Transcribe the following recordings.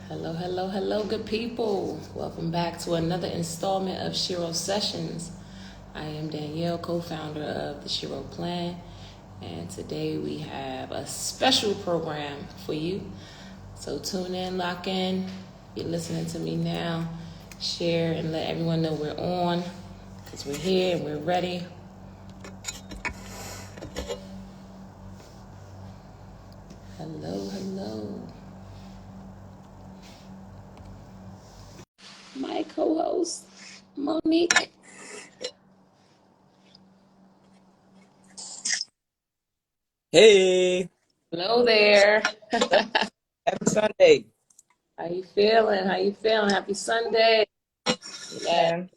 Hello, hello, hello, good people. Welcome back to another installment of Shero Sessions. I am Danielle, co-founder of the Shero Plan, and today we have a special program for you. So tune in, lock in. If you're listening to me now, share and let everyone know we're on because we're here and we're ready. Hello, hello. My co-host, Monique. Hey, Hello there. happy Sunday, How you feeling? How you feeling? Happy Sunday. Yeah, man.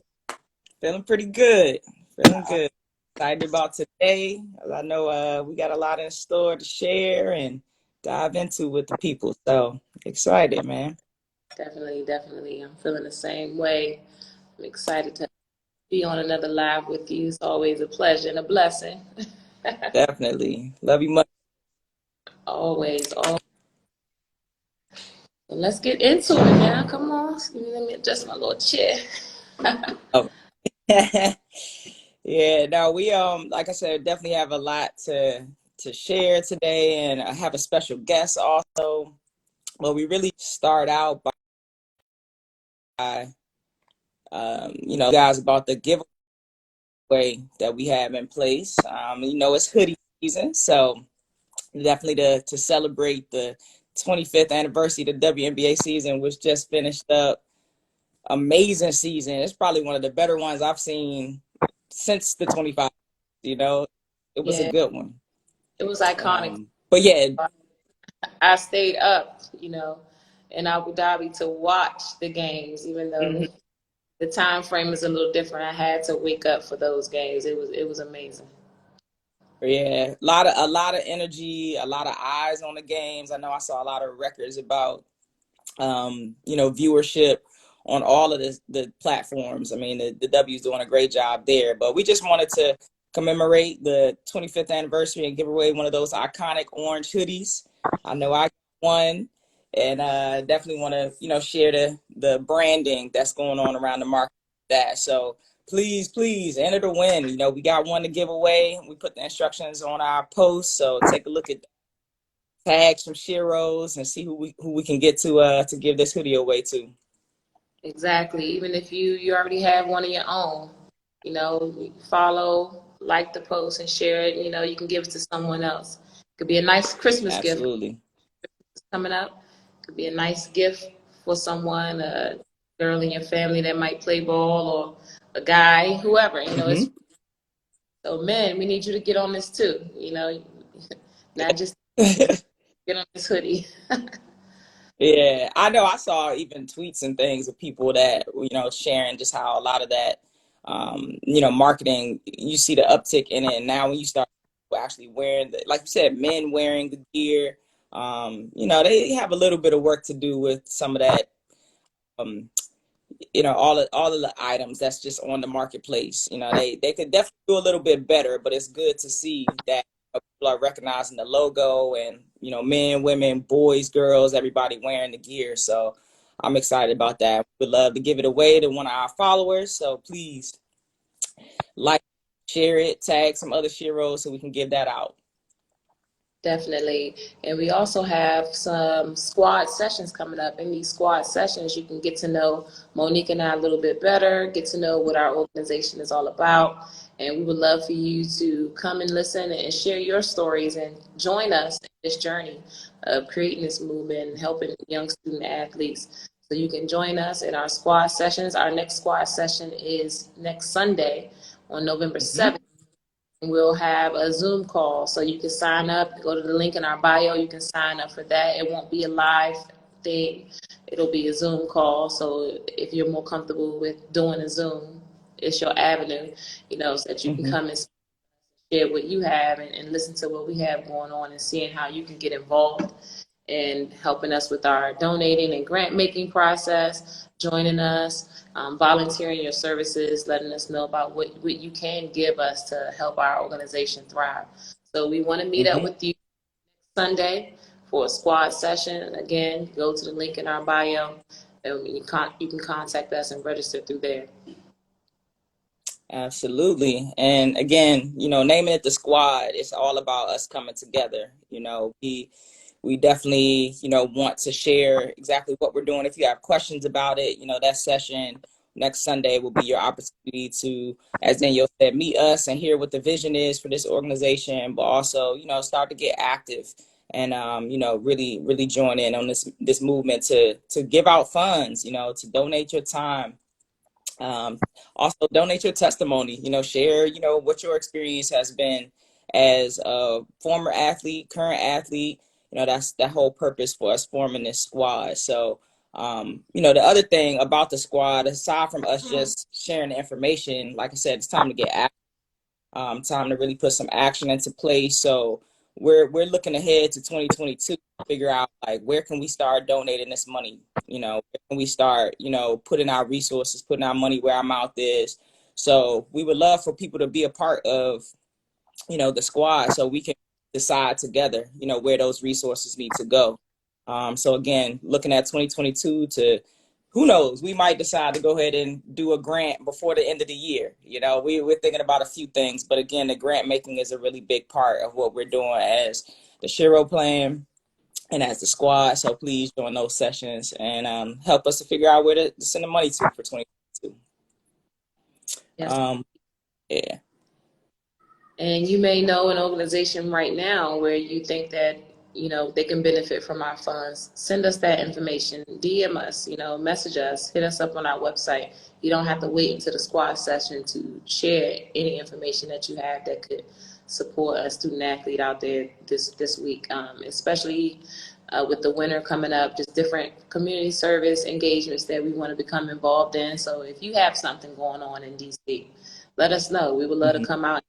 Feeling pretty good. Feeling good. Excited about today. I know we got a lot in store to share and dive into with the people. So excited, man. definitely, definitely. I'm feeling the same way. I'm excited to be on another live with you. It's always a pleasure and a blessing. Definitely. Love you much. Always, always. So let's get into it now. Come on. Let me adjust my little chair. Oh. Yeah, no, we like I said, definitely have a lot to share today, and I have a special guest also. Well, we really start out by guys about the giveaway that we have in place. It's hoodie season, so definitely to celebrate the 25th anniversary of the WNBA season, which just finished up. Amazing season. It's probably one of the better ones I've seen since the 25. You know, it was a Yeah, good one. it was iconic. But yeah, I stayed up, in Abu Dhabi to watch the games, even though mhm, the time frame is a little different. I had to wake up for those games. It was amazing. yeah, a lot of energy, a lot of eyes on the games. I know I saw a lot of records about viewership on all of the platforms. I mean, the W's doing a great job there, but we just wanted to commemorate the 25th anniversary and give away one of those iconic orange hoodies. I know I got one, and definitely want to share the branding that's going on around the market with that. So please enter to win. We got one to give away. We put the instructions on our post, so take a look at, tag some Sheros and see who we can get to give this hoodie away to. Exactly. Even if you already have one of your own, follow, like the post, and share it. You can give it to someone else. Could be a nice Christmas gift Absolutely. coming up. Could be a nice gift for someone, a girl in your family that might play ball, or a guy, whoever. It's Hmm. so men. We need you to get on this too. Not just get on this hoodie. Yeah, I know. I saw even tweets and things of people that sharing just how a lot of that marketing, you see the uptick in it, and now when you start actually wearing like you said, men wearing the gear, they have a little bit of work to do with some of that. Um, all of the items that's just on the marketplace. They could definitely do a little bit better, but it's good to see that people are recognizing the logo, and men, women, boys, girls, everybody wearing the gear. So I'm excited about that. We'd love to give it away to one of our followers, so please like, share it, tag some other Sheroes so we can give that out. Definitely. And we also have some squad sessions coming up. In these squad sessions, you can get to know Monique and I a little bit better, get to know what our organization is all about. And we would love for you to come and listen and share your stories and join us in this journey of creating this movement and helping young student athletes. So you can join us in our squad sessions. Our next squad session is next Sunday on November Hmm. 7th. We'll have a Zoom call, so you can sign up. Go to the link in our bio. You can sign up for that. It won't be a live thing. It'll be a Zoom call. So if you're more comfortable with doing a Zoom, it's your avenue, so that you can Hmm. come and share what you have and listen to what we have going on and seeing how you can get involved in helping us with our donating and grant making process, joining us, volunteering your services, letting us know about what you can give us to help our organization thrive. So we want to meet up Hmm. with you Sunday for a squad session, again, go to the link in our bio, and you can contact us and register through there. Absolutely. And again, naming it the squad, it's all about us coming together. We definitely, want to share exactly what we're doing. If you have questions about it, that session next Sunday will be your opportunity to, as Danielle said, meet us and hear what the vision is for this organization, but also, start to get active and, really, really join in on this movement to give out funds, to donate your time. Also donate your testimony, share, what your experience has been as a former athlete, current athlete. That's that whole purpose for us forming this squad. So, the other thing about the squad, aside from us just sharing the information, like I said, it's time to get active. Time to really put some action into place. So we're looking ahead to 2022 to figure out like where can we start donating this money? Where can we start, putting our resources, putting our money where our mouth is. So we would love for people to be a part of, the squad so we can decide together, where those resources need to go. So again, looking at 2022 to, who knows, we might decide to go ahead and do a grant before the end of the year. We're thinking about a few things, but again, the grant making is a really big part of what we're doing as the Shero plan and as the squad. So please join those sessions and help us to figure out where to send the money to for 2022. Yes. Yeah. And you may know an organization right now where you think that, they can benefit from our funds. Send us that information, DM us, message us, hit us up on our website. You don't have to wait until the squad session to share any information that you have that could support a student athlete out there this week, especially with the winter coming up, just different community service engagements that we want to become involved in. So if you have something going on in DC, let us know. We would love to come out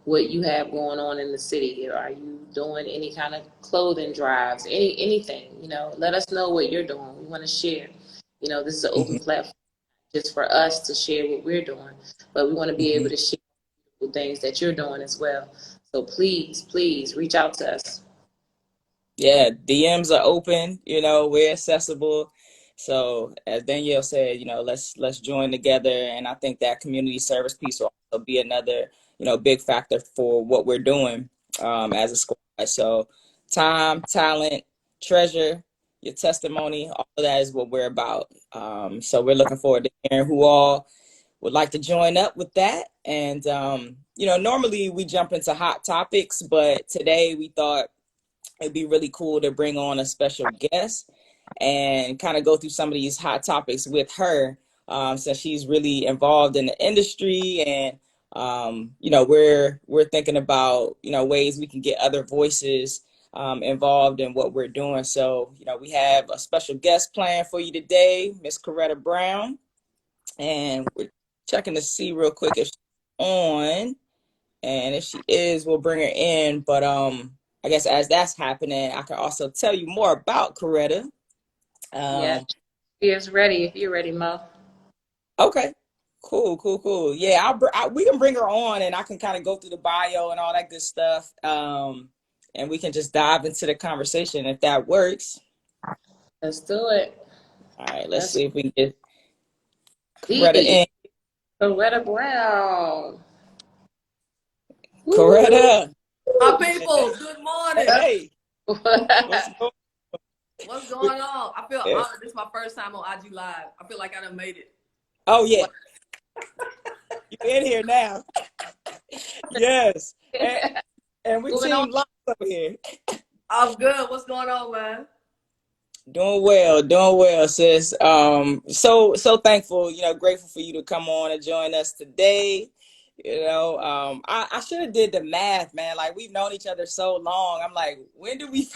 what you have going on in the city. Are you doing any kind of clothing drives, anything, let us know what you're doing. We want to share. This is an open platform just for us to share what we're doing, but we want to be able to share the things that you're doing as well. So please reach out to us. Yeah, DMs are open, we're accessible. So as Danielle said, let's join together. And I think that community service piece will also be another, big factor for what we're doing as a squad. So time, talent, treasure, your testimony, all of that is what we're about. So we're looking forward to hearing who all would like to join up with that. And, normally we jump into hot topics, but today we thought it'd be really cool to bring on a special guest and kind of go through some of these hot topics with her, since she's really involved in the industry. And we're thinking about ways we can get other voices involved in what we're doing. So we have a special guest planned for you today, Miss Coretta Brown, and we're checking to see real quick if she's on. And if she is, we'll bring her in. But I guess as that's happening, I can also tell you more about Coretta. Yeah, she is ready if you're ready, Mo. Okay, cool. Yeah, we can bring her on, and I can kind of go through the bio and all that good stuff. And we can just dive into the conversation if that works. Let's do it. All right, let's see if we can get Coretta The in. Coretta Brown. Coretta. My people, good morning. Hey. What's going on? I feel honored. This is my first time on IG Live. I feel like I done made it. Oh, yeah. You're in here now. Yes. And we team live over here. I'm good. What's going on, man? Doing well, sis. So thankful, grateful for you to come on and join us today. I should have did the math, man. Like, we've known each other so long. I'm like, when did we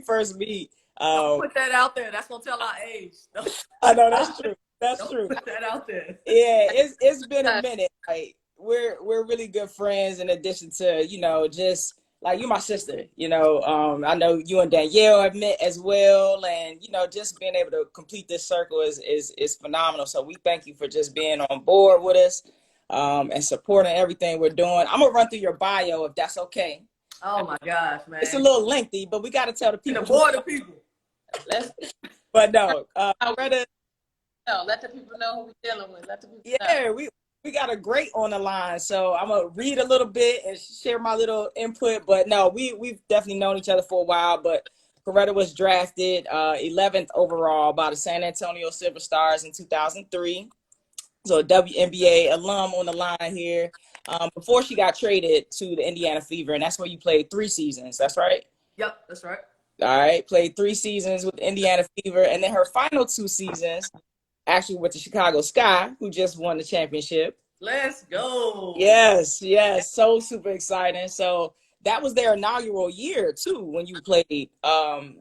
first meet? Don't put that out there. That's gonna tell our age. I know that's true. That's true. Put that out there. Yeah, it's been a minute. Like, we're really good friends. In addition to just like, you're my sister. I know you and Danielle have met as well, and just being able to complete this circle is phenomenal. So we thank you for just being on board with us and supporting everything we're doing. I'm gonna run through your bio if that's okay. Oh my gosh, man. It's a little lengthy, but we got to tell the people. More the people. But no, Coretta, no, let the people know who we're dealing with. Let the people know. we got a great on the line, so I'm gonna read a little bit and share my little input. But no, we've definitely known each other for a while. But Coretta was drafted 11th overall by the San Antonio Silver Stars in 2003. So a WNBA alum on the line here. Before she got traded to the Indiana Fever, and that's where you played 3 seasons. That's right. Yep, that's right. All right, played 3 seasons with Indiana Fever, and then her final 2 seasons actually with the Chicago Sky, who just won the championship. Let's go. Yes, so super exciting. So that was their inaugural year too when you played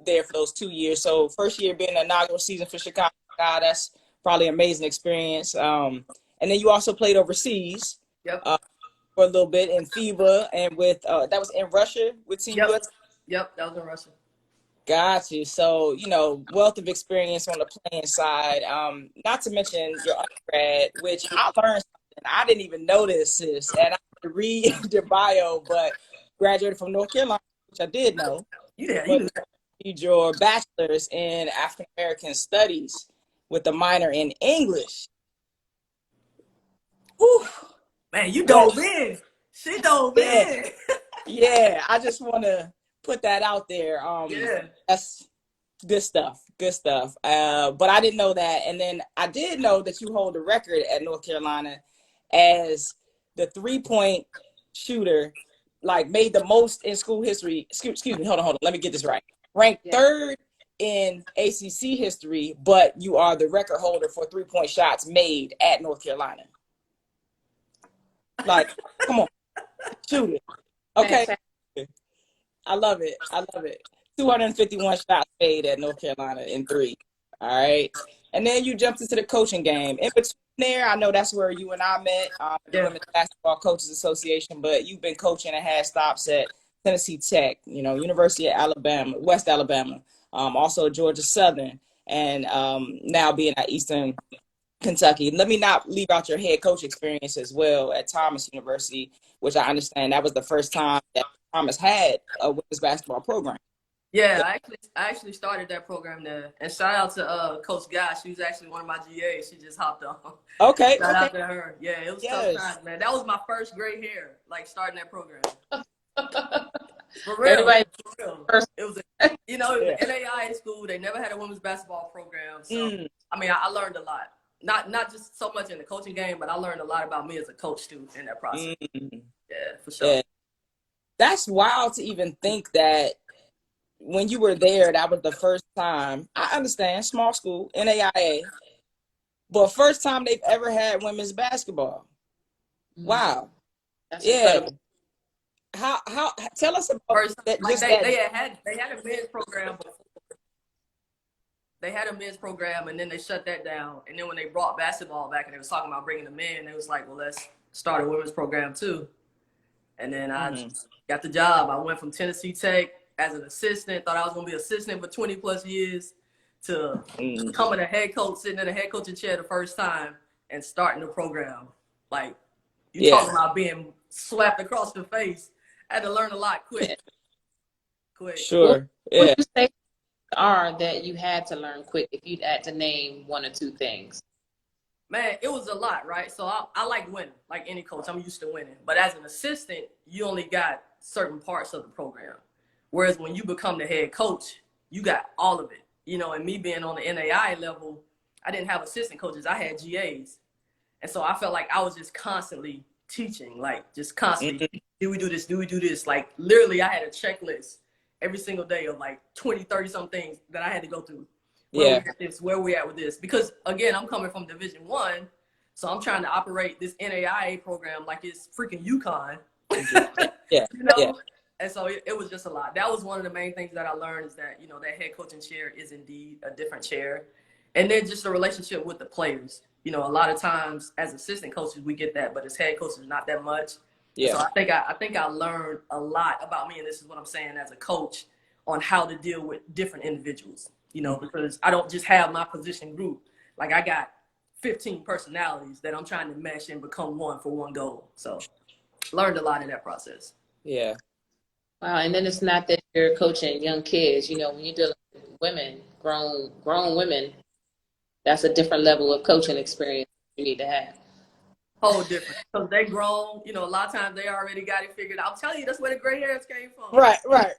there for those 2 years. So first year being the inaugural season for Chicago Sky, that's probably an amazing experience. And then you also played overseas. Yep. For a little bit in FIBA and with that was in Russia with Team USA. Yep, that was in Russia. Got you. So, wealth of experience on the playing side. Not to mention your undergrad, which I learned something. I didn't even notice this, and I had to read your bio, but graduated from North Carolina, which I did know. Yeah, but you did your bachelor's in African American Studies with a minor in English. Whew. Man, you dove in. She dove in. Yeah, I just want to put that out there. That's good stuff. But I didn't know that. And then I did know that you hold a record at North Carolina as the 3-point shooter, like made the most in school history. Excuse me, hold on. Let me get this right. Ranked 3rd in ACC history, but you are the record holder for 3-point shots made at North Carolina. Like, come on, shoot it. Okay. I love it. 251 shots made at North Carolina in 3. All right. And then you jumped into the coaching game. In between there, I know that's where you and I met, the Women's Basketball Coaches Association, but you've been coaching and had stops at Tennessee Tech, University of Alabama, West Alabama, also Georgia Southern, and now being at Eastern Kentucky. Let me not leave out your head coach experience as well at Thomas University, which I understand that was the first time that Thomas had a women's basketball program. Yeah, I actually started that program there. And shout out to Coach Guy. She was actually one of my GAs. She just hopped on. Okay. Shout out to her. Yeah, it was tough times, man. That was my first gray hair, like starting that program. For real. Everybody, it was, it was an NAIA school. They never had a women's basketball program. So, I mean, I learned a lot. Not just so much in the coaching game, but I learned a lot about me as a coach too in that process. Yeah, for sure. Yeah. That's wild to even think that when you were there, that was the first time. I understand, small school, NAIA, but first time they've ever had women's basketball. Wow. That's incredible. How tell us about first, that? Like they had a men's program before. They had a men's program, and then they shut that down. And then when they brought basketball back and they was talking about bringing them in, they was like, well, let's start a women's program too. And then I got the job. I went from Tennessee Tech as an assistant, thought I was going to be assistant for 20 plus years, to becoming a head coach, sitting in a head coaching chair the first time and starting the program. Like, you talking about being slapped across the face. I had to learn a lot quick. Sure. What would you say are that you had to learn quick if you'd had to name 1 or 2 things? Man, it was a lot, right? So I like winning, like any coach. I'm used to winning. But as an assistant, you only got certain parts of the program. Whereas when you become the head coach, you got all of it. And me being on the NAI level, I didn't have assistant coaches. I had GAs. And so I felt like I was just constantly teaching, like just constantly, do we do this? Do we do this? Like literally I had a checklist every single day of like 20, 30 some things that I had to go through. Where we at with this? Because again, I'm coming from Division I, so I'm trying to operate this NAIA program like it's freaking UConn. And so it was just a lot. That was one of the main things that I learned is that, that head coaching chair is indeed a different chair. And then just the relationship with the players. A lot of times as assistant coaches, we get that, but as head coaches, not that much. Yeah. So I think I learned a lot about me, and this is what I'm saying as a coach, on how to deal with different individuals, because I don't just have my position group. Like I got 15 personalities that I'm trying to mesh and become one for one goal. So learned a lot in that process. Yeah. Wow, and then it's not that you're coaching young kids. You know, when you're dealing with women, grown women, that's a different level of coaching experience you need to have. Whole different. Because they grown, you know, a lot of times they already got it figured out. I'm telling you, that's where the gray hairs came from. Right, right.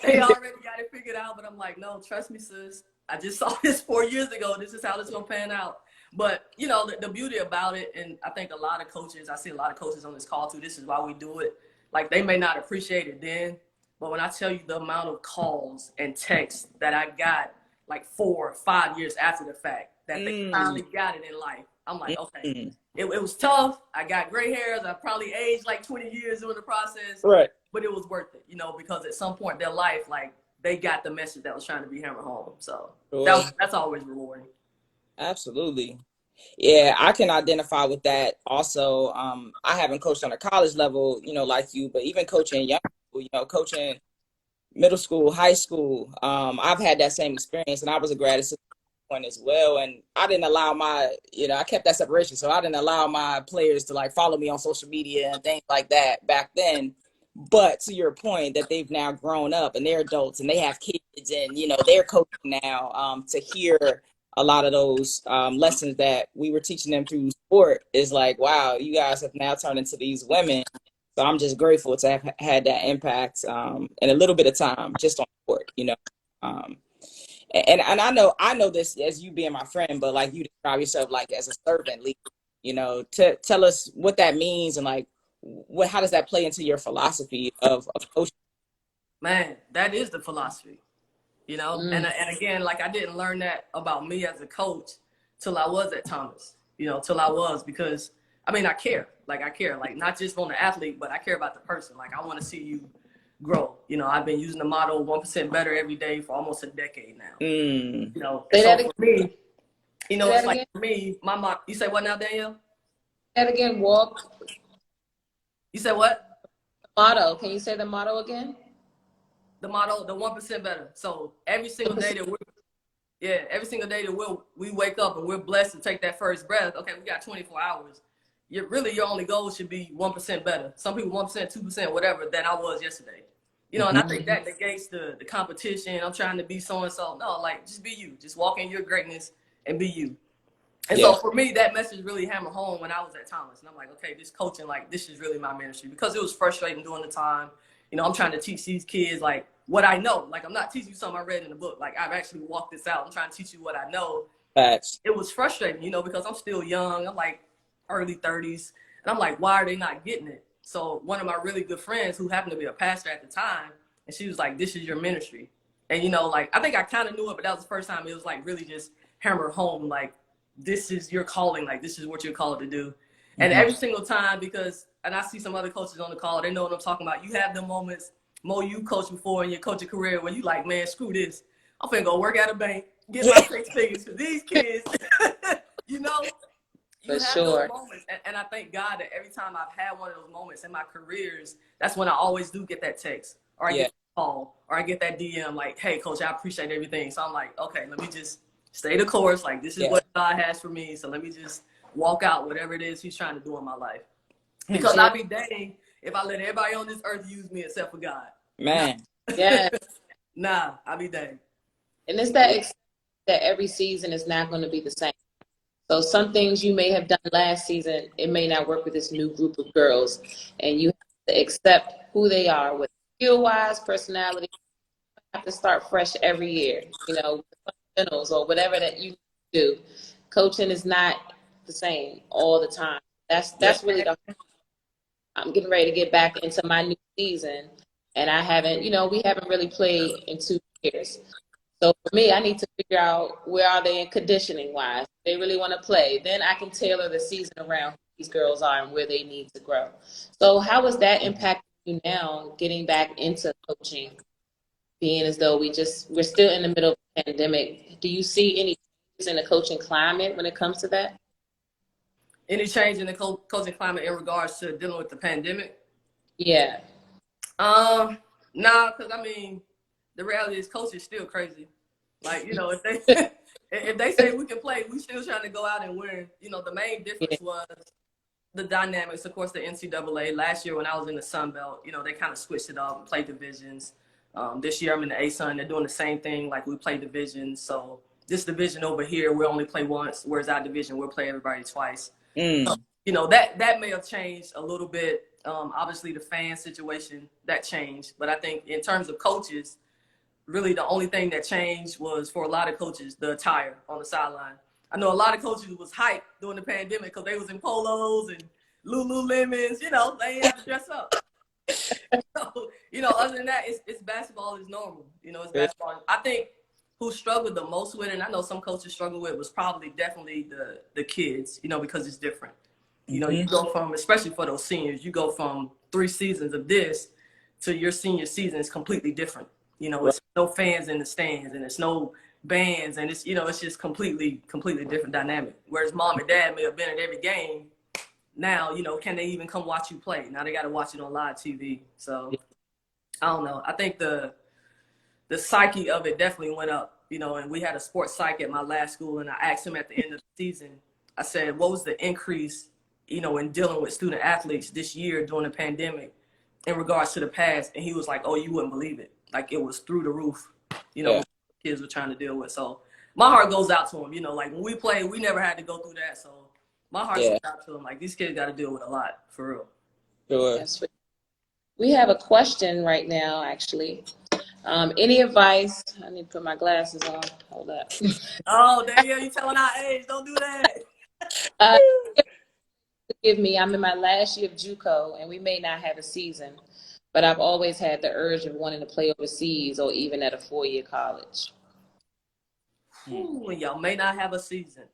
They already got it figured out, but I'm like, no, trust me, sis. I just saw this 4 years ago. This is how this gonna pan out. But you know, the beauty about it, and I think a lot of coaches, I see a lot of coaches on this call too. This is why we do it. Like they may not appreciate it then, but when I tell you the amount of calls and texts that I got like 4 or 5 years after the fact that they finally got it in life, I'm like, okay, it was tough. I got gray hairs. I probably aged like 20 years during the process. Right. But it was worth it, you know, because at some point in their life, like they got the message that was trying to be hammered home. So that's always rewarding. Absolutely. Yeah, I can identify with that. Also, I haven't coached on a college level, you know, like you, but even coaching young people, you know, coaching middle school, high school, I've had that same experience, and I was a grad assistant as well. And I didn't allow I kept that separation. So I didn't allow my players to like follow me on social media and things like that back then. But to your point that they've now grown up and they're adults and they have kids and, you know, they're coaching now, to hear a lot of those lessons that we were teaching them through sport is like, wow, you guys have now turned into these women. So I'm just grateful to have had that impact in a little bit of time just on sport, you know. And I know this as you being my friend, but like you describe yourself like as a servant leader, you know, to tell us what that means and like how does that play into your philosophy of coaching? Man, that is the philosophy, you know. And again, like I didn't learn that about me as a coach till I was at Thomas, you know, because I mean I care, like not just on the athlete, but I care about the person. Like I want to see you grow. You know, I've been using the motto 1% better every day for almost a decade now. You know, and so for me, you know, it's like for me, my mom, you say what now, Danielle? Say that again, walk. You said what? Motto. Can you say the motto again? The motto, the 1% better. So every single day that we wake up and we're blessed to take that first breath. Okay, we got 24 hours. Your only goal should be 1% better. Some people 1%, 2%, whatever than I was yesterday. You know, and I think that negates the competition. I'm trying to be so and so. No, like just be you. Just walk in your greatness and be you. And so for me, that message really hammered home when I was at Thomas. And I'm like, okay, this coaching, like this is really my ministry because it was frustrating during the time. You know, I'm trying to teach these kids like what I know. Like I'm not teaching you something I read in the book. Like I've actually walked this out. I'm trying to teach you what I know. Facts. It was frustrating, you know, because I'm still young. I'm like early 30s. And I'm like, why are they not getting it? So one of my really good friends who happened to be a pastor at the time, and she was like, this is your ministry. And, you know, like, I think I kind of knew it, but that was the first time it was like really just hammered home. Like, this is your calling. Like, this is what you're called to do. And every single time, and I see some other coaches on the call, they know what I'm talking about. You have the moments, Mo, you coached before in your coaching career where you like, man, screw this. I'm finna go work at a bank, get my 6 figures for these kids. You know? You have those moments, and I thank God that every time I've had one of those moments in my careers, that's when I always do get that text, or I get that call, or I get that DM like, hey, coach, I appreciate everything. So I'm like, okay, let me just stay the course. Like, this is what God has for me. So let me just walk out whatever it is he's trying to do in my life. Because I'll be dang if I let everybody on this earth use me except for God. Man. Nah, I'll be dang. And it's that every season is not going to be the same. So some things you may have done last season, it may not work with this new group of girls. And you have to accept who they are with skill-wise, personality. You have to start fresh every year, you know, fundamentals or whatever that you do. Coaching is not the same all the time. That's really I'm getting ready to get back into my new season. And I haven't, you know, we haven't really played in 2 years. So for me, I need to figure out where are they in conditioning wise. If they really want to play, then I can tailor the season around who these girls are and where they need to grow. So how is that impacting you now, getting back into coaching, being as though we're still in the middle of the pandemic? Do you see any changes in the coaching climate when it comes to that? Any change in the coaching climate in regards to dealing with the pandemic? Yeah. Nah, because I mean, the reality is coach is still crazy. Like, you know, if they say we can play, we still trying to go out and win. You know, the main difference was the dynamics, of course, the NCAA. Last year when I was in the Sun Belt, you know, they kind of switched it up and played divisions. This year I'm in the ASUN. They're doing the same thing, like we play divisions. So this division over here, we'll only play once, whereas our division, we'll play everybody twice. So, you know, that may have changed a little bit. Obviously, the fan situation, that changed. But I think in terms of coaches, really the only thing that changed was, for a lot of coaches, the attire on the sideline. I know a lot of coaches was hyped during the pandemic because they was in polos and Lululemons, you know, they ain't have to dress up. So, you know, other than that, it's basketball is normal. You know, it's basketball. I think who struggled the most with it, and I know some coaches struggle with, was probably definitely the kids, you know, because it's different. You know, you go from, especially for those seniors, you go from 3 seasons of this to your senior season is completely different. You know, it's no fans in the stands and it's no bands, and it's, you know, it's just completely different dynamic. Whereas mom and dad may have been at every game. Now, you know, can they even come watch you play? Now they got to watch it on live TV. So I don't know. I think the psyche of it definitely went up, you know, and we had a sports psych at my last school, and I asked him at the end of the season, I said, what was the increase, you know, in dealing with student athletes this year during the pandemic in regards to the past? And he was like, oh, you wouldn't believe it. Like, it was through the roof, you know, what kids were trying to deal with. So my heart goes out to him, you know, like when we played, we never had to go through that. So my heart goes out to him. Like, these kids got to deal with a lot, for real. Sure. Yes, we have a question right now, actually. Any advice? I need to put my glasses on. Hold up. Oh, Danielle, you telling our age. Don't do that. Forgive me. I'm in my last year of JUCO, and we may not have a season, but I've always had the urge of wanting to play overseas or even at a 4-year college. Ooh, y'all may not have a season.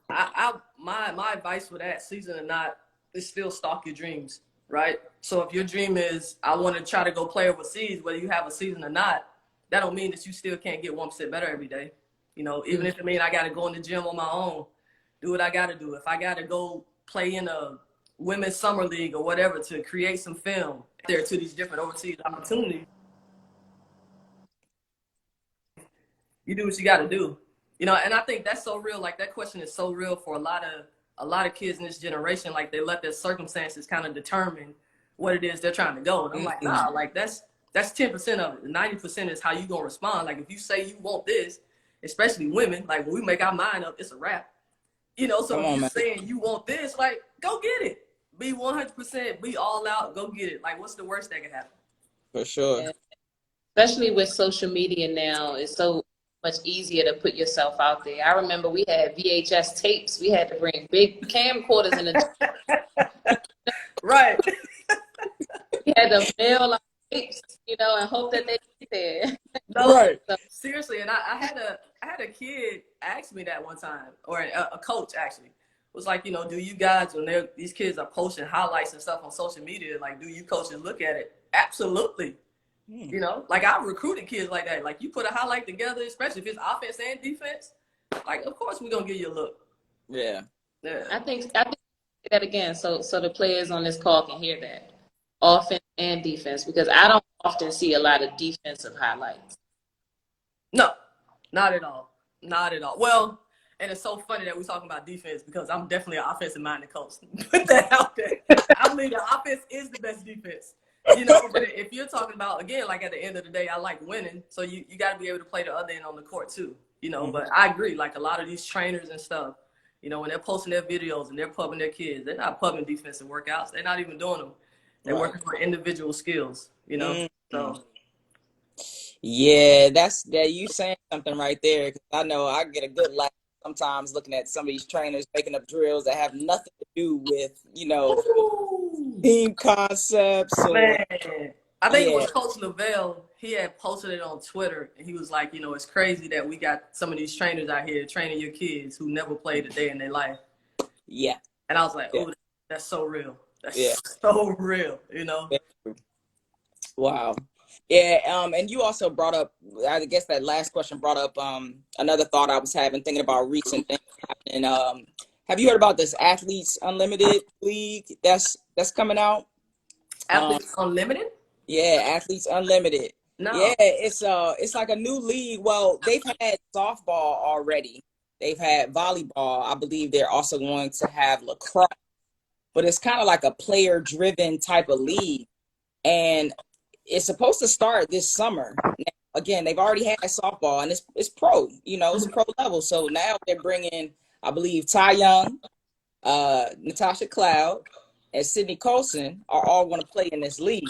My advice for that, season or not, is still stalk your dreams, right? So if your dream is, I want to try to go play overseas, whether you have a season or not, that don't mean that you still can't get 1% better every day. You know, even if it means I got to go in the gym on my own, do what I got to do. If I got to go play in a women's summer league or whatever to create some film there to these different overseas opportunities, you do what you got to do. You know, and I think that's so real. Like, that question is so real for a lot of kids in this generation. Like, they let their circumstances kind of determine what it is they're trying to go. And I'm like, nah, like that's 10% of it. The 90% is how you gonna respond. Like, if you say you want this, especially women, like when we make our mind up, it's a wrap. You know, so if you're saying you want this, like, go get it. Be 100%, be all out, go get it. Like, what's the worst that could happen? For sure. Yeah. Especially with social media now, it's so much easier to put yourself out there. I remember we had VHS tapes. We had to bring big camcorders in the right. We had to mail our tapes, you know, and hope that they get there. No, right. So, seriously, and I had a kid ask me that one time, or a coach actually was like, you know, do you guys, when these kids are posting highlights and stuff on social media, like, do you coaches look at it? Absolutely. You know, like, I've recruited kids like that. Like, you put a highlight together, especially if it's offense and defense, like, of course we're gonna give you a look. Yeah. I think that again, so the players on this call can hear that. Offense and defense, because I don't often see a lot of defensive highlights. No, not at all. Not at all. Well, and it's so funny that we're talking about defense because I'm definitely an offensive-minded coach. Put that out there. I believe the offense is the best defense. You know, but if you're talking about, again, like, at the end of the day, I like winning. So you got to be able to play the other end on the court too, you know. But I agree, like, a lot of these trainers and stuff, you know, when they're posting their videos and they're pubbing their kids, they're not pubbing defensive workouts. They're not even doing them. They're working for individual skills, you know. So yeah, that you saying something right there. Cause I know I get a good laugh sometimes looking at some of these trainers making up drills that have nothing to do with, you know, team concepts. Man, I think it was Coach Lavelle. He had posted it on Twitter, and he was like, you know, it's crazy that we got some of these trainers out here training your kids who never played a day in their life. Yeah. And I was like, oh, that's so real. That's so real, you know? Wow. Yeah, and you also brought up, I guess that last question brought up another thought I was having, thinking about recent things happening. Have you heard about this Athletes Unlimited League that's coming out? Athletes Unlimited? Yeah, Athletes Unlimited. No. Yeah, it's like a new league. Well, they've had softball already. They've had volleyball. I believe they're also going to have lacrosse, but it's kind of like a player-driven type of league. And it's supposed to start this summer. Now, again, they've already had softball, and it's pro, it's pro level. So now they're bringing, I believe, Ty Young, Natasha Cloud, and Sydney Colson are all going to play in this league.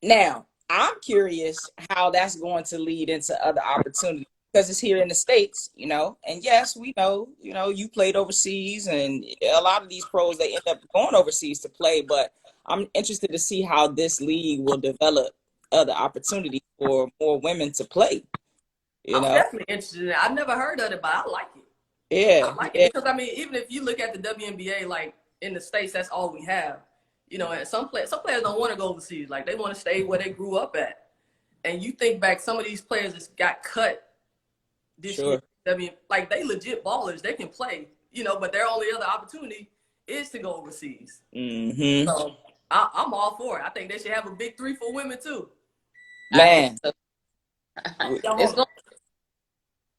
Now, I'm curious how that's going to lead into other opportunities because it's here in the States, and yes, we know, you played overseas, and a lot of these pros, they end up going overseas to play, but I'm interested to see how this league will develop other opportunities for more women to play, I'm definitely interested in it. I've never heard of it, but I like it. Yeah. I like it because, I mean, even if you look at the WNBA, like in the States, that's all we have. And some players don't want to go overseas. Like, they want to stay where they grew up at. And you think back, some of these players just got cut this year. Like, they legit ballers. They can play, but their only other opportunity is to go overseas. Mm-hmm. So I'm all for it. I think they should have a big 3 for women too. Man,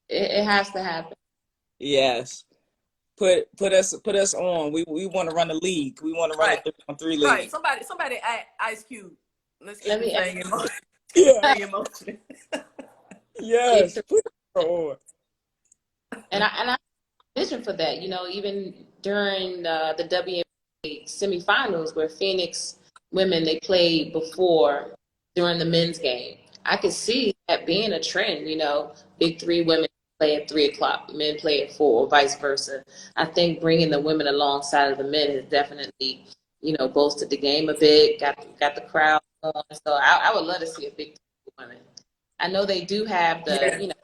it has to happen. Yes. Put us on. We want to run a league. We want to run a 3-on-3 league. Right. Somebody Ice Cube. Let me saying emotion. Yeah. Emotion. Yes. Put it on. And I vision for that. Even during the WNBA semifinals where Phoenix women, they played before during the men's game. I could see that being a trend. Big 3 women play at 3:00, men play at 4, or vice versa. I think bringing the women alongside of the men has definitely, boosted the game a bit, got the crowd going. So I would love to see a big 3 for women. I know they do have the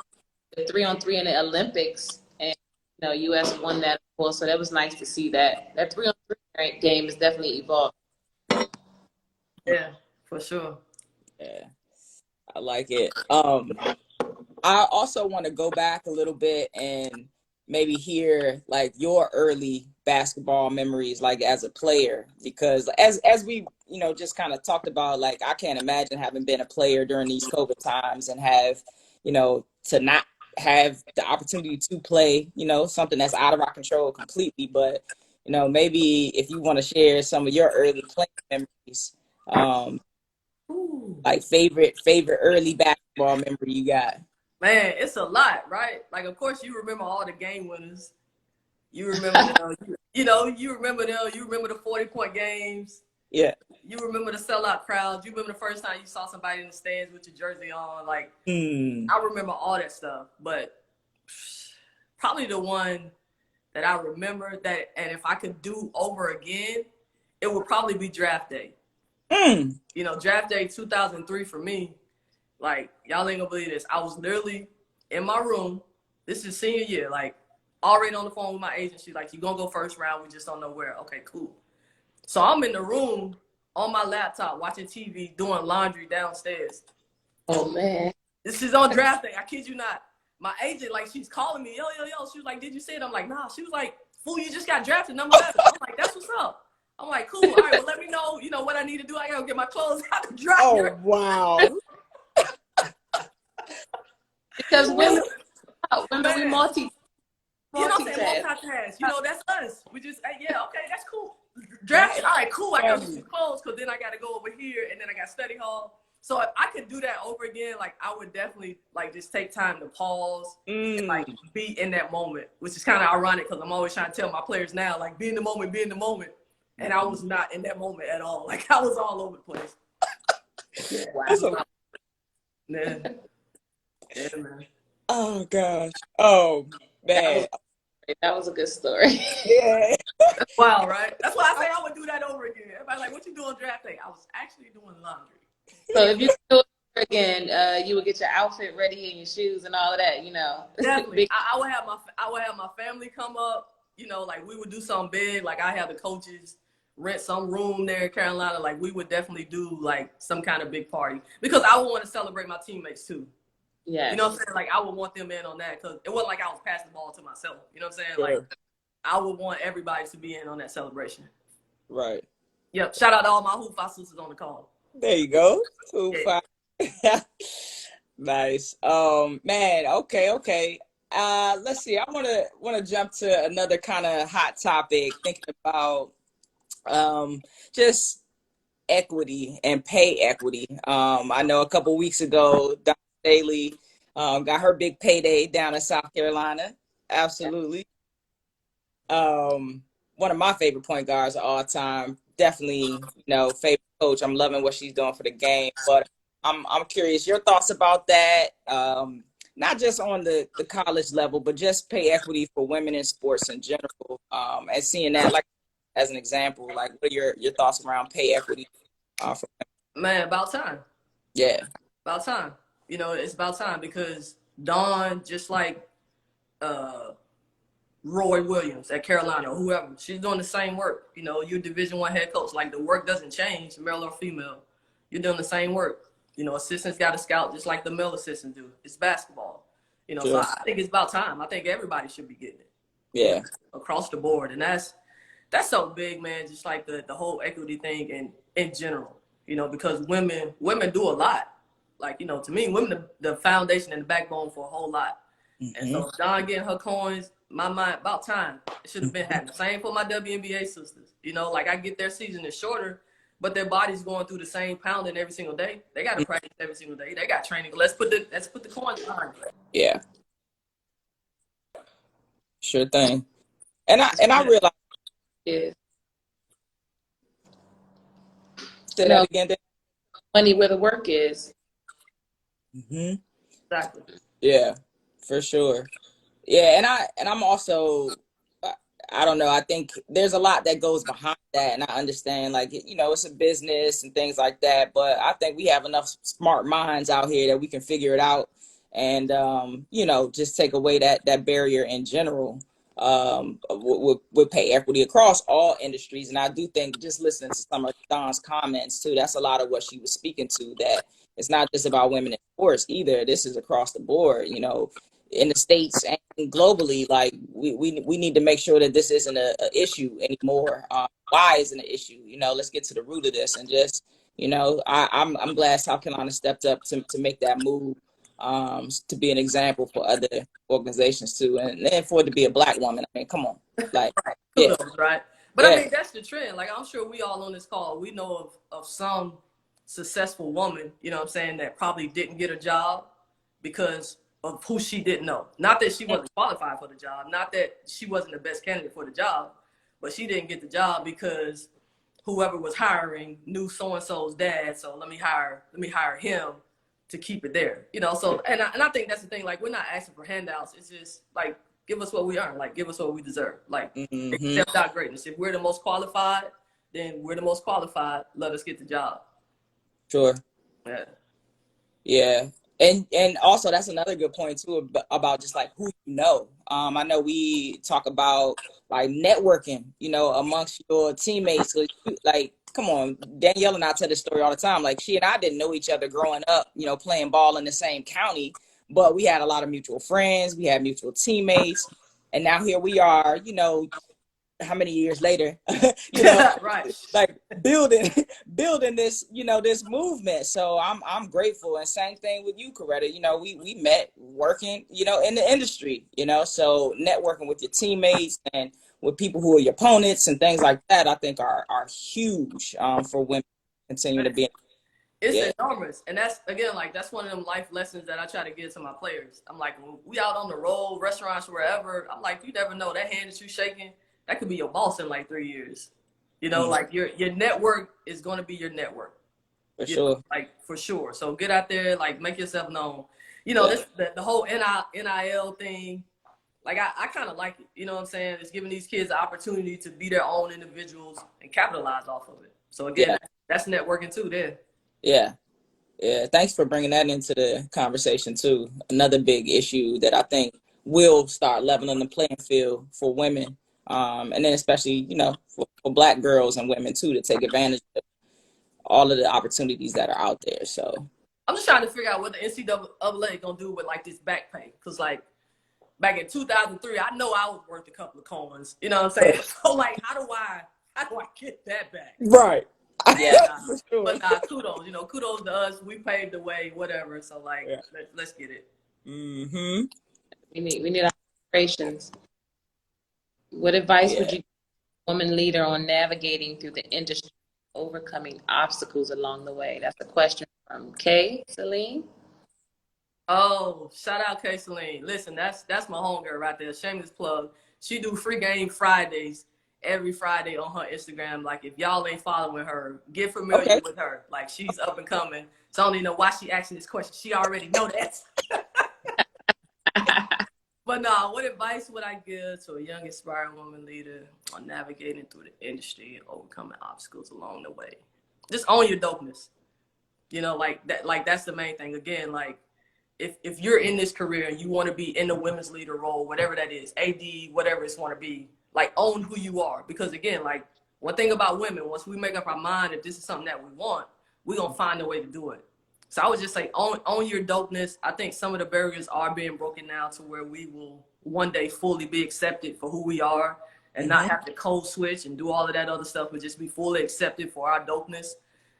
3-on-3 in the Olympics, and U.S. won that, of course. So that was nice to see that 3-on-3 game is definitely evolved. Yeah, for sure. Yeah, I like it. I also want to go back a little bit and maybe hear like your early basketball memories, like as a player, because as we just kind of talked about, like I can't imagine having been a player during these COVID times and have to not have the opportunity to play something that's out of our control completely. But maybe if you want to share some of your early playing memories, like favorite early basketball memory you got. Man, it's a lot, right? Like, of course, you remember all the game winners. You remember them. You remember them. You remember the 40-point games. Yeah. You remember the sellout crowds. You remember the first time you saw somebody in the stands with your jersey on. Like, I remember all that stuff. But probably the one that I remember that, and if I could do over again, it would probably be draft day. Draft day 2003 for me. Like, y'all ain't gonna believe this. I was literally in my room. This is senior year. Like, already on the phone with my agent. She's like, "You gonna go first round? We just don't know where." Okay, cool. So I'm in the room on my laptop watching TV, doing laundry downstairs. Oh man, this is on draft day. I kid you not. My agent, like, she's calling me, yo. She was like, "Did you see it?" I'm like, "Nah." She was like, "Fool, you just got drafted number 11." I'm like, "That's what's up." I'm like, "Cool. All right, well, let me know. What I need to do. I gotta get my clothes out the dryer." Oh wow. Because women we multitask. Multitask. That's us. We just, yeah, okay, that's cool. Draft it. All right, cool. I got to get clothes because then I got to go over here and then I got study hall. So if I could do that over again, like, I would definitely like just take time to pause and like be in that moment, which is kind of ironic because I'm always trying to tell my players now, like, be in the moment. And I was not in that moment at all. Like, I was all over the place. Yeah. Wow. Man. Yeah, man. Oh gosh. Oh man. That was a good story. Yeah. That's wild, right? That's why I say I would do that over again. Everybody's like, "What you doing draft day?" I was actually doing laundry. So if you do it over again, you would get your outfit ready and your shoes and all of that, Definitely. I would have my family come up, like we would do something big. Like, I have the coaches rent some room there in Carolina. Like, we would definitely do like some kind of big party because I would want to celebrate my teammates too. Yeah. You know what I'm saying? Like, I would want them in on that because it wasn't like I was passing the ball to myself. You know what I'm saying? Sure. Like, I would want everybody to be in on that celebration. Right. Yep. Shout out to all my Wnba sisters on the call. There you go. Wnba. Nice. Man, okay. Let's see. I want to jump to another kind of hot topic, thinking about just equity and pay equity. I know a couple weeks ago, Don Staley got her big payday down in South Carolina. Absolutely. One of my favorite point guards of all time. Definitely, favorite coach. I'm loving what she's doing for the game. But I'm curious your thoughts about that. Not just on the college level, but just pay equity for women in sports in general. And seeing that, like, as an example, like, what are your thoughts around pay equity? For Man, about time. Yeah. About time. It's about time because Dawn, just like Roy Williams at Carolina or whoever, she's doing the same work. You're Division I head coach. Like, the work doesn't change, male or female. You're doing the same work. Assistants got to scout just like the male assistants do. It's basketball. Sure. So I think it's about time. I think everybody should be getting it. Yeah. Across the board. And that's so big, man, just like the whole equity thing and in general. Because women do a lot. Like, to me, women the foundation and the backbone for a whole lot. Mm-hmm. And so Dawn getting her coins, my mind, about time. It should have been happening. Same for my WNBA sisters. Like, I get their season is shorter, but their body's going through the same pounding every single day. They got to practice every single day. They got training. Let's put the coins behind it. Yeah. Sure thing. And I realize. Yeah. Say that again. Money where the work is. Mm-hmm. Exactly. Yeah, for sure. Yeah, and I'm also, I don't know, I think there's a lot that goes behind that, and I understand, like, it's a business and things like that, but I think we have enough smart minds out here that we can figure it out and, just take away that barrier in general. With pay equity across all industries. And I do think, just listening to some of Dawn's comments too, that's a lot of what she was speaking to, that it's not just about women in sports either. This is across the board, in the States and globally. Like, we need to make sure that this isn't a issue anymore. Why isn't it an issue? Let's get to the root of this. And just, I'm glad South Carolina stepped up to make that move. To be an example for other organizations too, and then for it to be a Black woman. I mean, come on, like, yeah, right. But yeah. I mean, that's the trend. Like, I'm sure we all on this call, we know of some successful woman, that probably didn't get a job because of who she didn't know. Not that she wasn't qualified for the job, not that she wasn't the best candidate for the job, but she didn't get the job because whoever was hiring knew so and so's dad. So let me hire him to keep it there, So and I think that's the thing. Like, we're not asking for handouts. It's just like, give us what we earn. Like, give us what we deserve. Like, accept our greatness. If we're the most qualified, then we're the most qualified. Let us get the job. Sure. Yeah. Yeah. And also, that's another good point too, about just like who you know. I know we talk about like networking, amongst your teammates. So, like, come on, Danielle and I tell this story all the time. Like, she and I didn't know each other growing up, playing ball in the same county, but we had a lot of mutual friends. We had mutual teammates, and now here we are, how many years later, right, like building this, this movement. So I'm grateful. And same thing with you, Coretta. We met working, in the industry, so networking with your teammates and with people who are your opponents and things like that, I think are huge for women continuing to be. It's enormous. And that's, again, like, that's one of them life lessons that I try to give to my players. I'm like, when we out on the road, restaurants, wherever, I'm like, you never know, that hand that you shaking, that could be your boss in like 3 years. Like, your network is going to be your network. For sure. Like, for sure. So get out there, like, make yourself known. This the whole NIL thing, like, I kind of like it. You know what I'm saying? It's giving these kids the opportunity to be their own individuals and capitalize off of it. So, again, that's networking too there. Yeah. Yeah. Thanks for bringing that into the conversation too. Another big issue that I think will start leveling the playing field for women. And then especially, for Black girls and women too, to take advantage of all of the opportunities that are out there. So I'm just trying to figure out what the NCAA gonna do with like this back pay. Cause like back in 2003, I know I was worth a couple of coins. You know what I'm saying? So like, how do I get that back? Right. Yeah. Sure. But kudos. Kudos to us. We paved the way. Whatever. So like, let's get it. Mm-hmm. We need our inspirations. What advice would Yeah. you give a woman leader on navigating through the industry, overcoming obstacles along the way? That's a question from Kay Celine. Oh, shout out K Celine. Listen, that's my homegirl right there. Shameless plug. She do free game Fridays every Friday on her Instagram. Like, if y'all ain't following her, get familiar Okay. with her. Like, she's up and coming. So I don't even know why she asking this question. She already know that. But nah, what advice would I give to a young, inspiring woman leader on navigating through the industry and overcoming obstacles along the way? Just own your dopeness. You know, like that. Like, that's the main thing. Again, like, if you're in this career and you want to be in the women's leader role, whatever that is, AD, whatever it's want to be, like, own who you are. Because again, like, one thing about women, once we make up our mind if this is something that we want, we're gonna find a way to do it. So I would just say own your dopeness. I think some of the barriers are being broken now to where we will one day fully be accepted for who we are and not have to code switch and do all of that other stuff, but just be fully accepted for our dopeness.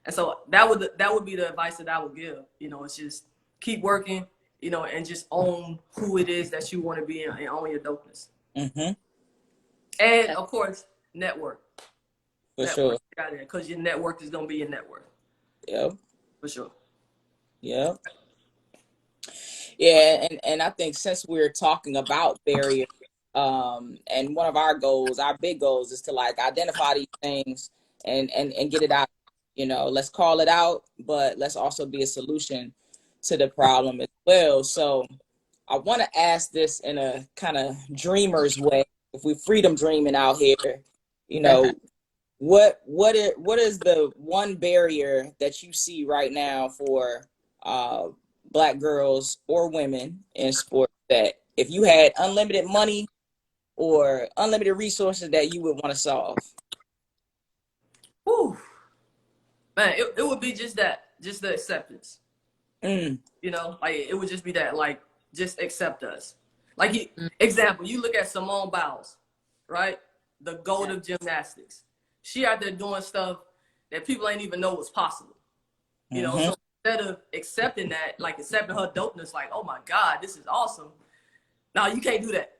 And so that would be the advice that I would give. You know, it's just keep working, you know, and just own who it is that you want to be and own your dopeness. And of course, network. For sure. Because your network is gonna be your net worth. Yep. For sure. Yep. Yeah, and I think since we're talking about barriers, and one of our goals, our big goals, is to like identify these things and get it out. You know, let's call it out, but let's also be a solution to the problem as well. So I want to ask this in a kind of dreamer's way. If we freedom dreaming out here, you know, what is the one barrier that you see right now for Black girls or women in sports that if you had unlimited money or unlimited resources that you would want to solve? Whew. Man, it would be just the acceptance. You know, like, it would just be that, like, just accept us. Like, example, you look at Simone Biles, right? The goat of gymnastics. She out there doing stuff that people ain't even know was possible. You know, so instead of accepting that, like accepting her dopeness, like, oh my God, this is awesome. No, you can't do that.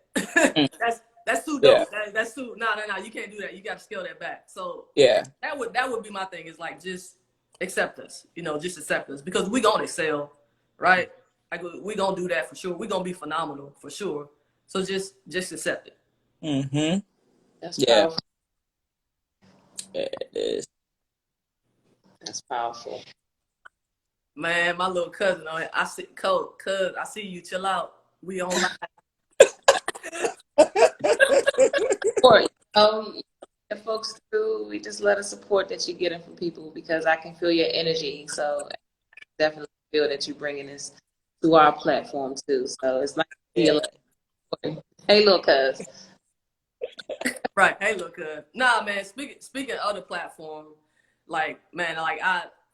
That's too dope. Yeah. That's too no, you can't do that. You got to scale that back. So Yeah, that would be my thing, is like, just accept us. You know, just accept us, because we gonna excel, right? Like, we gonna do that for sure. We gonna be phenomenal for sure. So just accept it. That's yeah, powerful. it is. That's powerful. Man, my little cousin, I see, cuz I see you. Chill out. We on live. Or, you know, folks through, we just let us support that you're getting from people, because I can feel your energy. So I definitely feel that you're bringing this to our platform too. So it's nice to see you. Hey, little cuz. Right. Hey, look, nah, man. Speaking of the platform, like, man, like,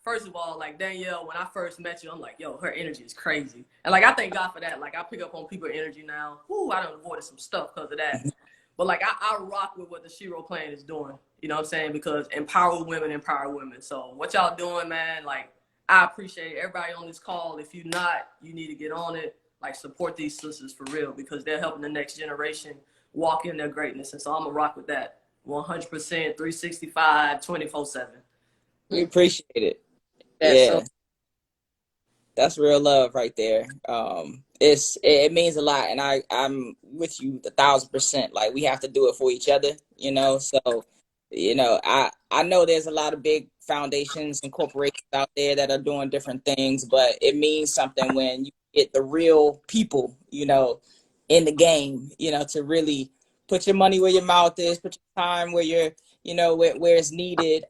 first of all, like, Danielle, when I first met you, I'm like, yo, her energy is crazy, and like, I thank God for that. Like, I pick up on people's energy now. Ooh, I done avoided some stuff because of that. But like, I rock with what the Shero clan is doing. You know what I'm saying? Because empower women, empower women. So what y'all doing, man? Like, I appreciate everybody on this call. If you're not, you need to get on it. Like, support these sisters for real, because they're helping the next generation walk in their greatness. And so I'm gonna rock with that 100%, 365, 24/7. We appreciate it. That's so That's real love right there. It means a lot, and I'm with you 1,000%. Like, we have to do it for each other, you know. So, you know, I know there's a lot of big foundations and corporations out there that are doing different things, but it means something when you get the real people, you know, in the game, you know, to really put your money where your mouth is, put your time where you're, you know, where it's needed.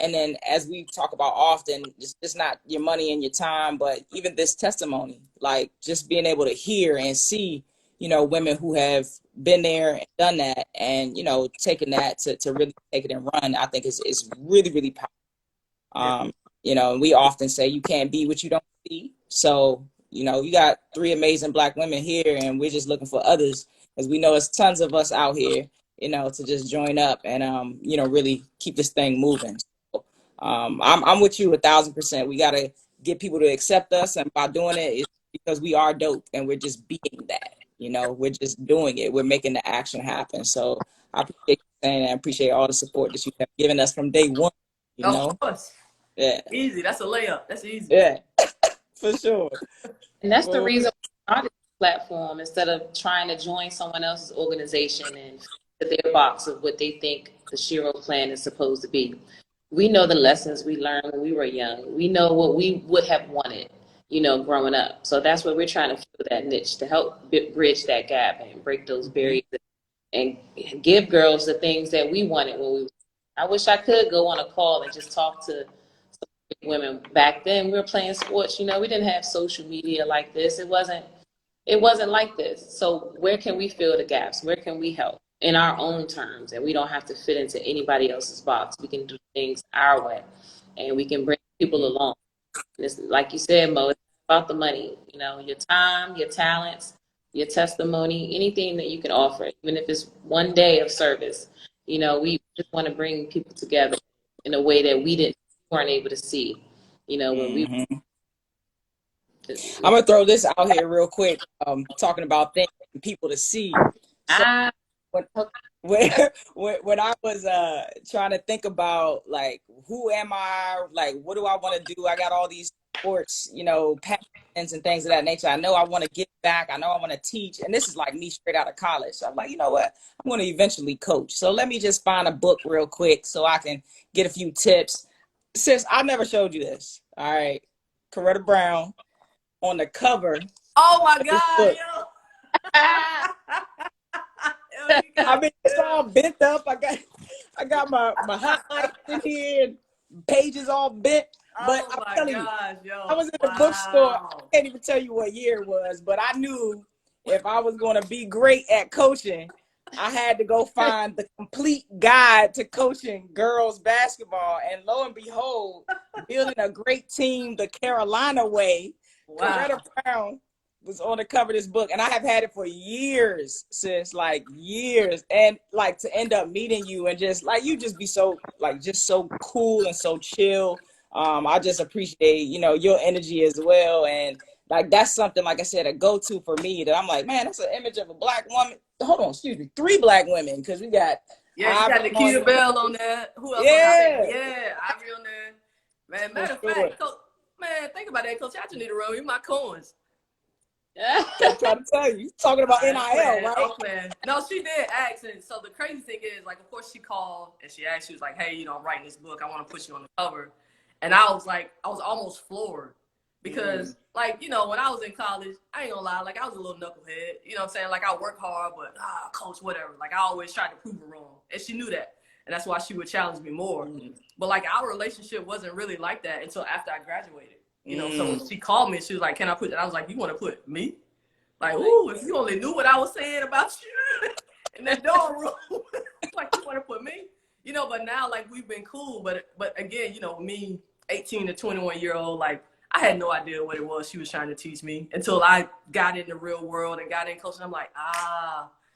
And then, as we talk about often, it's not your money and your time, but even this testimony, like, just being able to hear and see, you know, women who have been there and done that, and, you know, taking that to really take it and run, I think is really, really powerful. You know, and we often say you can't be what you don't see. So, you know, you got 3 amazing Black women here, and we're just looking for others, because we know there's tons of us out here, you know, to just join up and, you know, really keep this thing moving. I'm with you 1,000%. We got to get people to accept us, and by doing it, it's because we are dope and we're just being that. You know, we're just doing it. We're making the action happen. So I appreciate you saying that. I appreciate all the support that you have given us from day one, you Of know? course. Yeah. Easy. That's a layup. That's easy. Yeah, for sure. And that's the Well, reason we started this platform instead of trying to join someone else's organization and fit their box of what they think the Shero plan is supposed to be. We know the lessons we learned when we were young. We know what we would have wanted, growing up. So that's what we're trying to fill that niche to help bridge that gap and break those barriers and give girls the things that we wanted when we. I wish I could go on a call and just talk to women. Back then we were playing sports, we didn't have social media like this. It wasn't like this. So where can we fill the gaps? Where can we help in our own terms? And we don't have to fit into anybody else's box. We can do things our way, and we can bring people along. It's, like you said, Mo, it's about the money. Your time, your talents, your testimony, anything that you can offer, even if it's one day of service. We just want to bring people together in a way that weren't able to see. When we. I'm gonna throw this out here real quick. Talking about things and people to see. So when I was trying to think about like who am I, like what do I want to do? I got all these sports, passions and things of that nature. I know I want to give back. I know I want to teach, and this is like me straight out of college. So I'm like, you know what? I'm going to eventually coach. So let me just find a book real quick so I can get a few tips. Sis, I never showed you this. All right, Coretta Brown on the cover. Oh my God, yo. I mean, it's all bent up. I got my highlights in here and pages all bent. But I'm telling you, I was in the bookstore. I can't even tell you what year it was, but I knew if I was going to be great at coaching, I had to go find the complete guide to coaching girls basketball. And lo and behold, building a great team the Carolina way. Coretta Brown was on the cover of this book, and I have had it for years, sis, like years. And like to end up meeting you and just like you just be so like just so cool and so chill. I just appreciate, your energy as well. And like that's something, like I said, a go-to for me that I'm like, man, that's an image of a black woman. Hold on, excuse me, 3 black women, because we got you got Nikita Bell on there. Who else? Yeah, Ivory on there. Man, matter of fact, Coach, man, think about that, Coach. I just need to roll you my coins. I'm trying to tell you, talking about NIL, right? No, she did ask, and so the crazy thing is, like, of course, she called and she asked. She was like, "Hey, I'm writing this book. I want to put you on the cover." And I was like, I was almost floored because, like, when I was in college, I ain't gonna lie, like, I was a little knucklehead. You know what I'm saying? Like, I work hard, but coach, whatever. Like, I always tried to prove her wrong, and she knew that, and that's why she would challenge me more. But like, our relationship wasn't really like that until after I graduated. So when she called me, she was like, "Can I put that?" I was like, "You want to put me?" Like, ooh, if you only knew what I was saying about you in that dorm room, like, you want to put me? But now, like, we've been cool. But again, me, 18 to 21-year-old, like, I had no idea what it was she was trying to teach me until I got in the real world and got in coaching. I'm like,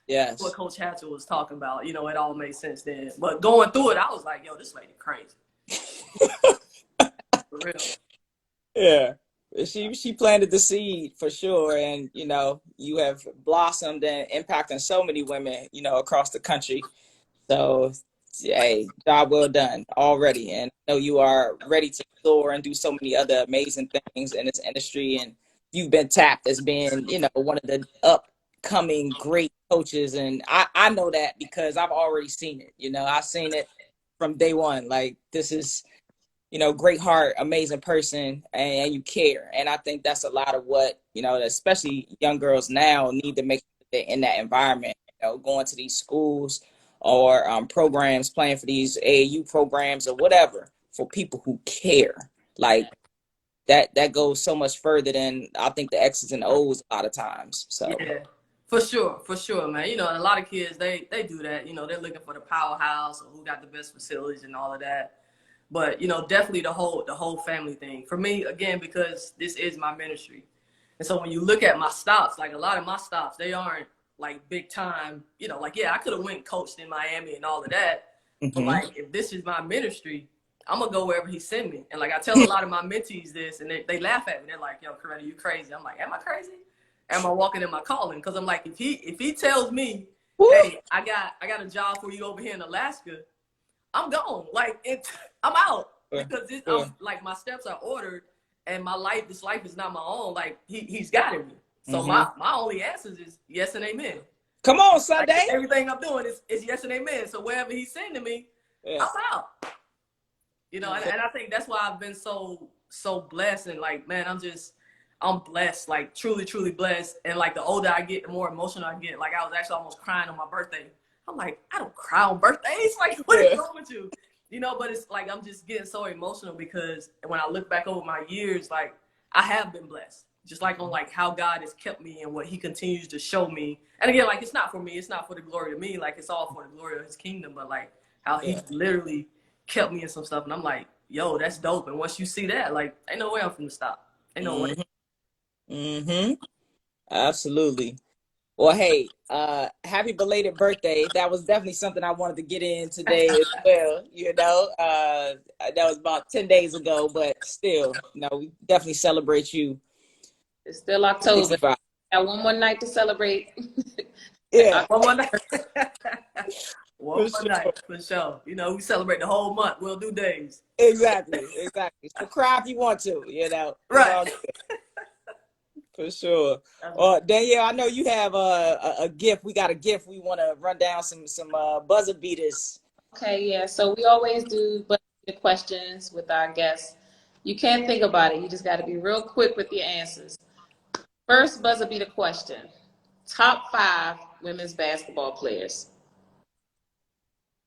yes, what Coach Hatchell was talking about. It all made sense then. But going through it, I was like, yo, this lady crazy. For real. Yeah. She planted the seed for sure, and you have blossomed and impacting so many women across the country. So hey, job well done already, and I know you are ready to soar and do so many other amazing things in this industry. And you've been tapped as being one of the upcoming great coaches, and I know that because I've already seen it. I've seen it from day one. Like, this is great heart, amazing person, and you care. And I think that's a lot of what, especially young girls now need to make sure they're in that environment, going to these schools or programs, playing for these AAU programs or whatever, for people who care. Like, that goes so much further than I think the X's and O's a lot of times. So yeah, for sure, man. A lot of kids, they do that. They're looking for the powerhouse or who got the best facilities and all of that. But, definitely the whole family thing. For me, again, because this is my ministry. And so when you look at my stops, like a lot of my stops, they aren't like big time, like, yeah, I could have went and coached in Miami and all of that. But like, if this is my ministry, I'm going to go wherever he send me. And like, I tell a lot of my mentees this and they laugh at me. They're like, yo, Coretta, you crazy. I'm like, am I crazy? am I walking in my calling? Because I'm like, if he tells me, Woo. hey, I got a job for you over here in Alaska, I'm gone. Like I'm out because I'm like my steps are ordered, and this life is not my own. Like he's guiding me. So my only answers is yes and amen. Come on, Sunday. Like, everything I'm doing is yes and amen. So wherever he's sending me, I'm out. You know, and I think that's why I've been so blessed, and like, man, I'm blessed, like truly, truly blessed. And like the older I get, the more emotional I get. Like I was actually almost crying on my birthday. I'm like, I don't cry on birthdays. Like, what is wrong with you? You know, but it's like I'm just getting so emotional because when I look back over my years, like I have been blessed. Just like on like how God has kept me and what he continues to show me. And again, like it's not for me, it's not for the glory of me, like it's all for the glory of his kingdom, but like how he literally kept me in some stuff. And I'm like, yo, that's dope. And once you see that, like, ain't no way I'm finna stop. Ain't no way. Absolutely. Well, hey, happy belated birthday. That was definitely something I wanted to get in today as well. You know, that was about 10 days ago, but still, you know, we definitely celebrate you. It's still October. 65. Got one more night to celebrate. Yeah. One more night. One more night, for sure. You know, we celebrate the whole month. We'll do days. Exactly. So cry if you want to, you know. Right. For sure. Danielle, I know you have a gift. We got a gift. We want to run down some buzzer beaters. Okay, yeah. So we always do buzzer beater questions with our guests. You can't think about it. You just got to be real quick with your answers. First buzzer beater question. Top 5 women's basketball players.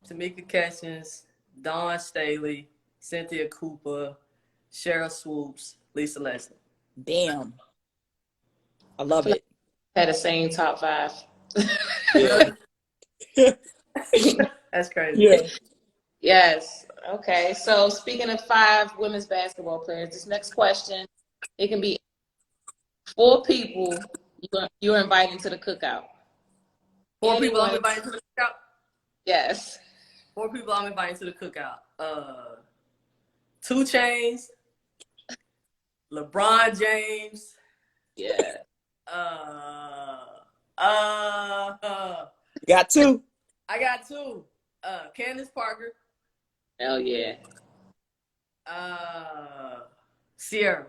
Tamika Catchings, Dawn Staley, Cynthia Cooper, Shero Swoops, Lisa Leslie. Damn. I love it. Had the same top 5. Yeah. That's crazy. Yeah. Yes. Okay. So speaking of 5 women's basketball players, this next question, it can be 4 people you're inviting to the cookout. 4 people I'm inviting to the cookout? Yes. 4 people I'm inviting to the cookout. 2 Chainz, LeBron James. Yeah. Got 2. I got 2. Candace Parker. Hell yeah. Sierra.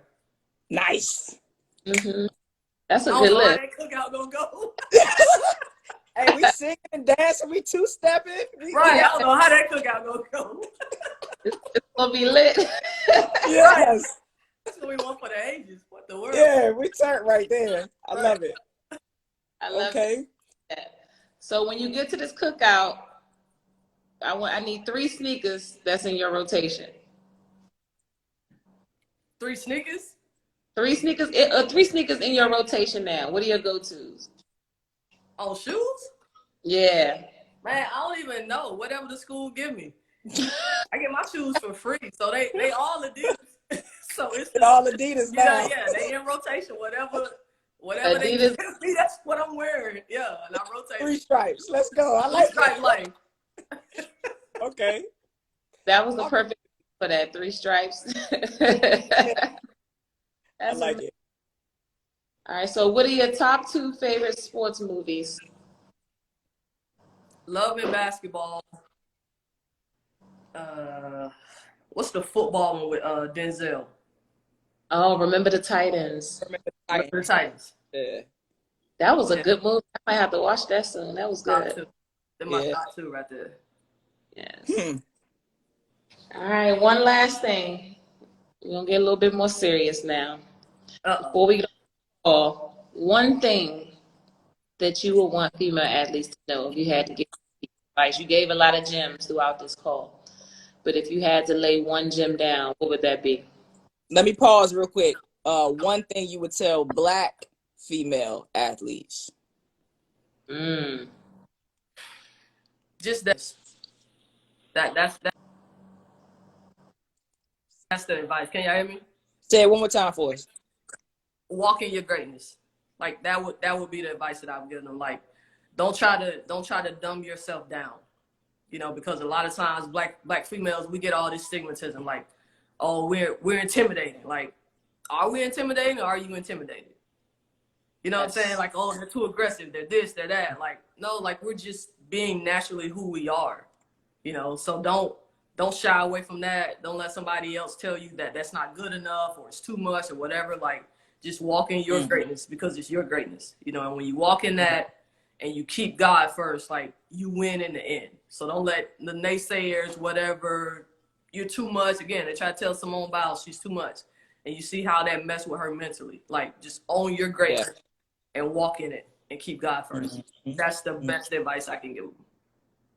Nice. That's a good list. That cookout gonna go. Hey, we singing and dancing, we 2-stepping. Right, I don't know how that cookout gonna go. It's gonna be lit. Yes. That's what we want for the ages. What the world? Yeah, we turned right there. I love it. I love it. So when you get to this cookout, I need 3 sneakers that's in your rotation. 3 sneakers? 3 sneakers. 3 sneakers in your rotation now. What are your go-tos? Oh, shoes? Yeah. Man, I don't even know. Whatever the school give me. I get my shoes for free. So they all Adidas. So it's all Adidas now. Yeah, they in rotation. Whatever Adidas. They give me, that's what I'm wearing. Yeah, and I rotate. 3 stripes. Let's go. I like stripe life. Okay. That was the perfect for that 3 stripes. I like it. All right. So what are your top 2 favorite sports movies? Love and Basketball. What's the football one with Denzel? Oh, Remember the Titans. Remember the Titans. Yeah. That was a good movie. I might have to watch that soon. That was good. They're my top 2 right there. Yes. All right. One last thing. We're going to get a little bit more serious now. Before we go, one thing that you would want female athletes to know if you had to give advice. You gave a lot of gems throughout this call. But if you had to lay one gem down, what would that be? Let me pause real quick. One thing you would tell Black female athletes. Just that's the advice. Can y'all hear me? Say it one more time for us. Walk in your greatness. Like that would be the advice that I'm giving them. Like, don't try to dumb yourself down. You know, because a lot of times black females, we get all this stigmatism, like, oh, we're intimidating. Like, are we intimidating or are you intimidated? You know what I'm saying? Like, oh, they're too aggressive. They're this, they're that. Like, no, like we're just being naturally who we are. You know, so don't shy away from that. Don't let somebody else tell you that that's not good enough or it's too much or whatever. Like, just walk in your greatness because it's your greatness. You know, and when you walk in that and you keep God first, like you win in the end. So don't let the naysayers, whatever, you're too much. Again, they try to tell Simone Biles she's too much. And you see how that messed with her mentally. Like, just own your greatness and walk in it and keep God first. That's the best advice I can give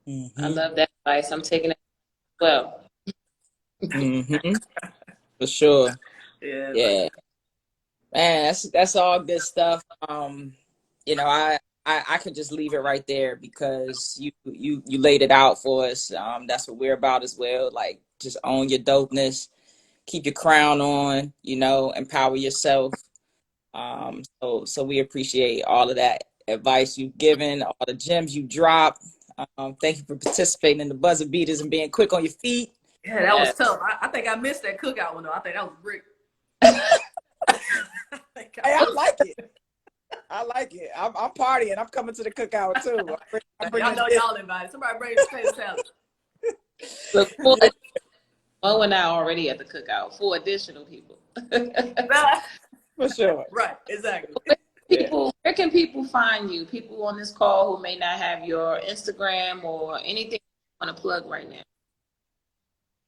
them. I love that advice. I'm taking it as well. For sure. Yeah. Man, that's all good stuff. You know, I could just leave it right there because you laid it out for us. That's what we're about as well. Like, just own your dopeness, keep your crown on, you know, empower yourself. So we appreciate all of that advice you've given, all the gems you dropped. Thank you for participating in the buzzer beaters and being quick on your feet. Yeah, that was tough. I think I missed that cookout one though. I think that was brick. Hey, I like it. I like it. I'm partying. I'm coming to the cookout too. Y'all know y'all invited. Somebody bring the potato salad. Look, Mo and I already at the cookout. 4 additional people. For sure. Right, exactly. Where can people find you? People on this call who may not have your Instagram or anything you want to plug right now.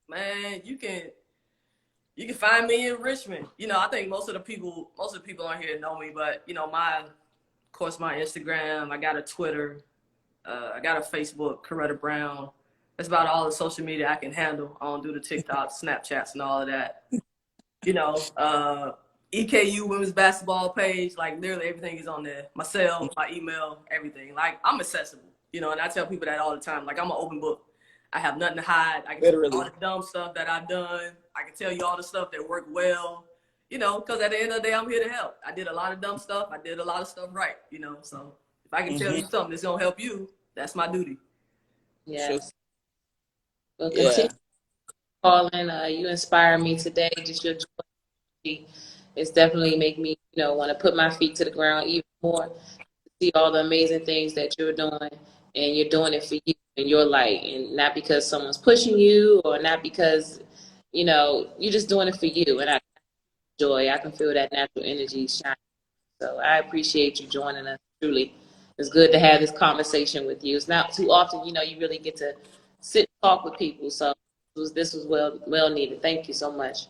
Man, you can find me in Richmond. You know, I think most of the people on here know me, but you know, of course, my Instagram, I got a Twitter, I got a Facebook, Coretta Brown. That's about all the social media I can handle. I don't do the TikTok, Snapchats, and all of that. You know, EKU women's basketball page, like literally everything is on there. My cell, my email, everything. Like, I'm accessible, you know, and I tell people that all the time. Like, I'm an open book. I have nothing to hide. I can tell you all the dumb stuff that I've done. I can tell you all the stuff that worked well, you know, because at the end of the day, I'm here to help. I did a lot of dumb stuff. I did a lot of stuff right, you know. So if I can tell you something that's going to help you, that's my duty. Yes. Well, continue calling. You inspire me today. Just your joy is definitely make me, you know, want to put my feet to the ground even more. See all the amazing things that you're doing, and you're doing it for you and your light, and not because someone's pushing you or not because, you know, you're just doing it for you. And I enjoy. I can feel that natural energy shine. So I appreciate you joining us. Truly, it's good to have this conversation with you. It's not too often, you know, you really get to sit and talk with people. So this was well needed. Thank you so much.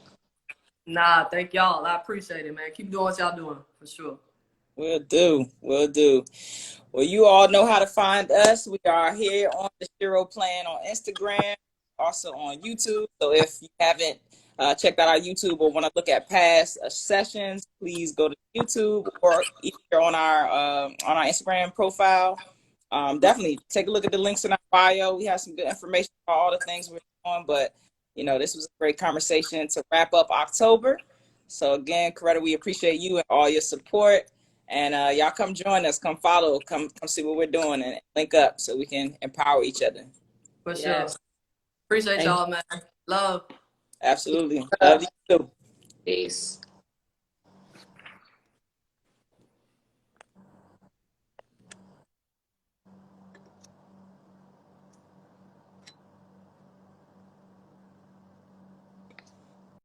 Nah, thank y'all. I appreciate it, man. Keep doing what y'all doing, for sure. Will do. Well, you all know how to find us. We are here on the Shero Plan on Instagram, also on YouTube. So if you haven't checked out our YouTube or want to look at past sessions, please go to YouTube or either on our Instagram profile. Definitely take a look at the links in our bio. We have some good information about all the things we're doing. But you know, this was a great conversation to wrap up October. So again, Coretta, we appreciate you and all your support. And y'all come join us, come follow, come see what we're doing and link up so we can empower each other. For sure. Appreciate y'all, man. Love. Absolutely. Love you too. Peace.